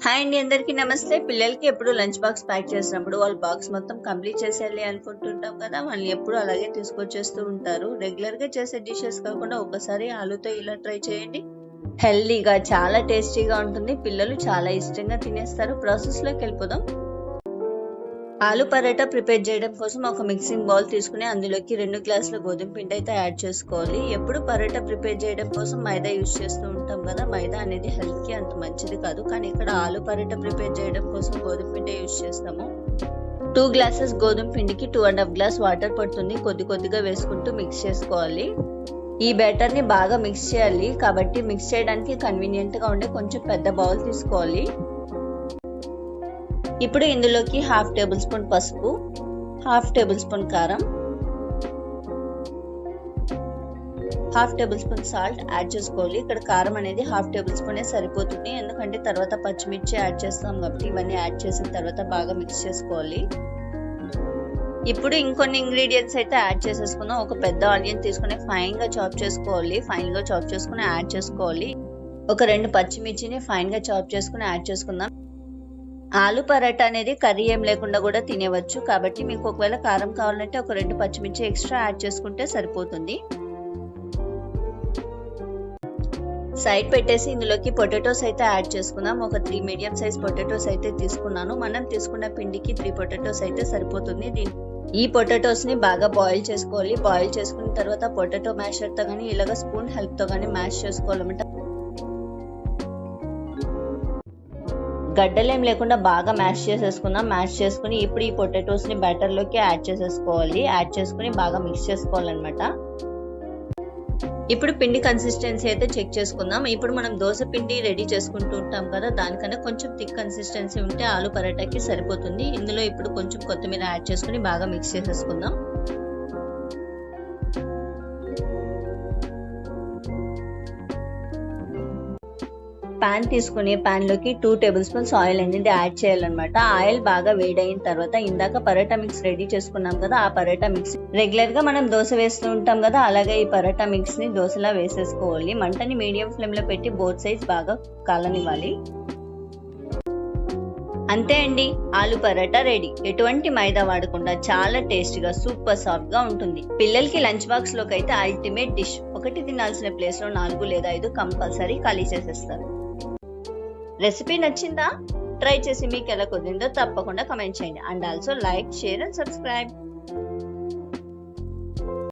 Hi అండి, అందరికీ నమస్తే. పిల్లలకి ఎప్పుడు లంచ్ బాక్స్ ప్యాక్ చేసినప్పుడు వాళ్ళ బాక్స్ మొత్తం కంప్లీట్ చేసేయాలి అనుకుంటుంటాం కదా. వాళ్ళు ఎప్పుడు అలాగే తీసుకొచ్చేస్తూ ఉంటారు. రెగ్యులర్ గా చేసే డిషెస్ కాకుండా ఒకసారి ఆలూతో ఇలా ట్రై చేయండి. హెల్దీగా చాలా టేస్టీగా ఉంటుంది. పిల్లలు చాలా ఇష్టంగా తినేస్తారు. ప్రాసెస్ లోకి వెళ్ళిపోదాం. ఆలు పరాటా ప్రిపేర్ చేయడం కోసం ఒక మిక్సింగ్ బౌల్ తీసుకుని అందులోకి 2 గ్లాసుల గోధుమ పిండి అయితే యాడ్ చేసుకోవాలి. ఎప్పుడు పరాటా ప్రిపేర్ చేయడం కోసం మైదా యూజ్ చేస్తూ ఉంటాం కదా. మైదా అనేది హెల్త్ కి అంత మంచిది కాదు, కానీ ఇక్కడ ఆలు పరాటా ప్రిపేర్ చేయడం కోసం గోధుమ పిండి యూజ్ చేస్తాము. 2 గ్లాసెస్ గోధుమ పిండికి 2.5 గ్లాస్ వాటర్ పడుతుంది. కొద్ది కొద్దిగా వేసుకుంటూ మిక్స్ చేసుకోవాలి. ఈ బ్యాటర్ ని బాగా మిక్స్ చేయాలి, కాబట్టి మిక్స్ చేయడానికి కన్వీనియంట్ గా ఉండే కొంచెం పెద్ద బౌల్ తీసుకోవాలి. ఇప్పుడు ఇందులోకి 1/2 టేబుల్ స్పూన్ పసుపు, 1/2 టేబుల్ స్పూన్ కారం, 1/2 టేబుల్ స్పూన్ సాల్ట్ యాడ్ చేసుకోవాలి. ఇక్కడ కారం అనేది 1/2 టేబుల్ స్పూన్ సరిపోతుంది, ఎందుకంటే తర్వాత పచ్చిమిర్చి యాడ్ చేస్తాం కాబట్టి. ఇవన్నీ యాడ్ చేసిన తర్వాత బాగా మిక్స్ చేసుకోవాలి. ఇప్పుడు ఇంకొన్ని ఇంగ్రీడియంట్స్ అయితే యాడ్ చేసేసుకుందాం. ఒక పెద్ద ఆనియన్ తీసుకుని ఫైన్ గా చాప్ చేసుకోవాలి. ఫైన్ గా చాప్ చేసుకుని యాడ్ చేసుకోవాలి. ఒక 2 పచ్చిమిర్చిని ఫైన్ గా చాప్ చేసుకుని యాడ్ చేసుకుందాం. ఆలు పరాటా అనేది కర్రీ ఏం లేకుండా కూడా తినేవచ్చు, కాబట్టి మీకు ఒకవేళ కారం కావాలంటే ఒక 2 పచ్చిమిర్చి ఎక్స్ట్రా యాడ్ చేసుకుంటే సరిపోతుంది. సైడ్ పెట్టేసి ఇందులోకి పొటాటోస్ అయితే యాడ్ చేసుకుందాం. ఒక 3 మీడియం సైజ్ పొటాటోస్ అయితే తీసుకున్నాను. మనం తీసుకున్న పిండికి 3 పొటాటోస్ అయితే సరిపోతుంది. ఈ పొటాటోస్ ని బాగా బాయిల్ చేసుకోవాలి. బాయిల్ చేసుకున్న తర్వాత పొటాటో మ్యాషర్ తో గానీ ఇలాగ స్పూన్ హెల్ప్ తో గానీ మ్యాష్ చేసుకోవాలన్నమాట. గడ్డలేం లేకుండా బాగా మ్యాష్ చేసేసుకుందాం. మ్యాష్ చేసుకుని ఇప్పుడు ఈ పొటాటోస్ ని బ్యాటర్ లోకి యాడ్ చేసేసుకోవాలి. యాడ్ చేసుకుని బాగా మిక్స్ చేసుకోవాలన్నమాట. ఇప్పుడు పిండి కన్సిస్టెన్సీ అయితే చెక్ చేసుకుందాం. ఇప్పుడు మనం దోశ పిండి రెడీ చేసుకుంటూ ఉంటాం కదా, దానికన్నా కొంచెం థిక్ కన్సిస్టెన్సీ ఉంటే ఆలు పరాటాకి సరిపోతుంది. ఇందులో ఇప్పుడు కొంచెం కొత్తిమీర యాడ్ చేసుకుని బాగా మిక్స్ చేసేసుకుందాం. పాన్ తీసుకుని పాన్ లోకి 2 టేబుల్ స్పూన్స్ ఆయిల్ అనేది యాడ్ చేయాలన్నమాట. ఆయిల్ బాగా వేడైన తర్వాత ఇందాక పరాటా మిక్స్ రెడీ చేసుకున్నాం కదా, ఆ పరాటా మిక్స్ రెగ్యులర్ గా మనం దోశ వేస్తూ ఉంటాం కదా, అలాగే ఈ పరాటా మిక్స్ ని దోశలా వేసేసుకోవాలి. మంటని మీడియం ఫ్లేమ్ లో పెట్టి బోత్ సైడ్స్ బాగా కాలనివ్వాలి. అంతే అండి, ఆలు పరాటా రెడీ. ఎటువంటి మైదా వాడకుండా చాలా టేస్టీగా సూపర్ సాఫ్ట్ గా ఉంటుంది. పిల్లలకి లంచ్ బాక్స్ లోకి అయితే అల్టిమేట్ డిష్. ఒకటి తినాల్సిన ప్లేస్ లో 4 లేదా 5 కంపల్సరీ ఖాళీ చేసేస్తారు. రెసిపీ నచ్చిందా? ట్రై చేసి మీకు ఎలా కుదిరిందో తప్పకుండా కమెంట్ చేయండి. And also like, share and subscribe.